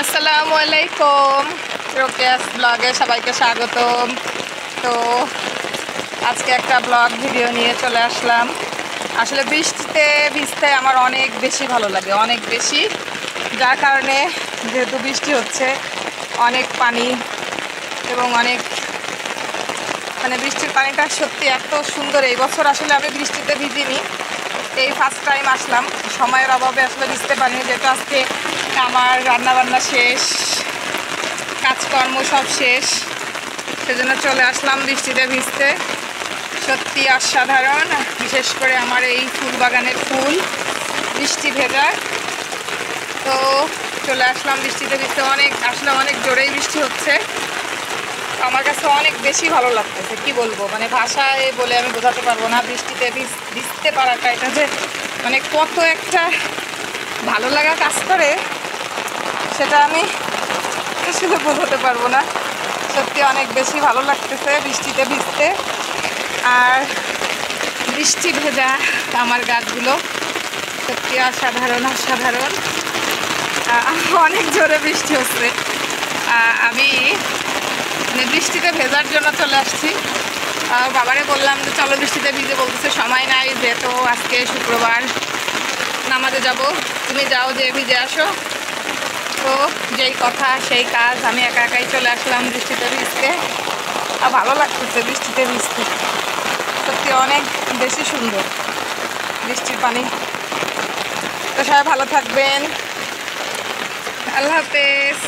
আসসালামু আলাইকুম, রোকেয়াস ব্লগে সবাইকে স্বাগতম। তো আজকে একটা ব্লগ ভিডিও নিয়ে চলে আসলাম। আসলে বৃষ্টিতে ভিজতে আমার অনেক বেশি ভালো লাগে, অনেক বেশি। যার কারণে যেহেতু বৃষ্টি হচ্ছে, অনেক পানি এবং অনেক বৃষ্টির পানিটা সত্যি এত সুন্দর। এই বছর আসলে আমি বৃষ্টিতে ভিজিনি, এই ফার্স্ট টাইম আসলাম। সময়ের অভাবে আসলে ভিজতে পারিনি, যেহেতু আজকে আমার রান্নাবান্না শেষ, কাজকর্ম সব শেষ, সেজন্য চলে আসলাম বৃষ্টিতে ভিজতে। সত্যি অসাধারণ, বিশেষ করে আমার এই ফুল বাগানের ফুল বৃষ্টি ভেজা। তো চলে আসলাম বৃষ্টিতে ভিজতে, অনেক জোরেই বৃষ্টি হচ্ছে। আমার কাছে অনেক বেশি ভালো লাগতেছে, কি বলবো, ভাষায় বলে আমি বোঝাতে পারবো না। বৃষ্টিতে ভিজতে পারাটা, এটা যে কত একটা ভালো লাগা কাজ করে, সেটা আমি আসলে বোঝাতে পারবো না। সত্যি অনেক বেশি ভালো লাগতেছে বৃষ্টিতে ভিজতে। আর বৃষ্টি ভেজা আমার গাছগুলো সত্যি অসাধারণ অসাধারণ। অনেক জোরে বৃষ্টি হচ্ছে। আমি বৃষ্টিতে ভেজার জন্য চলে আসছি। বাবারে বললাম যে চলো বৃষ্টিতে ভিজে, বলতেছে সময় নাই, যেহেতু আজকে শুক্রবার নামাজে যাব, তুমি যাও, যে ভিজে আসো। তো যেই কথা সেই কাজ, আমি একা একাই চলে আসলাম বৃষ্টিতে ভিজতে। আর ভালো লাগতেছে বৃষ্টিতে ভিজতে, সত্যি অনেক বেশি সুন্দর বৃষ্টির পানি। তো সবাই ভালো থাকবেন, আল্লাহ হাফেজ।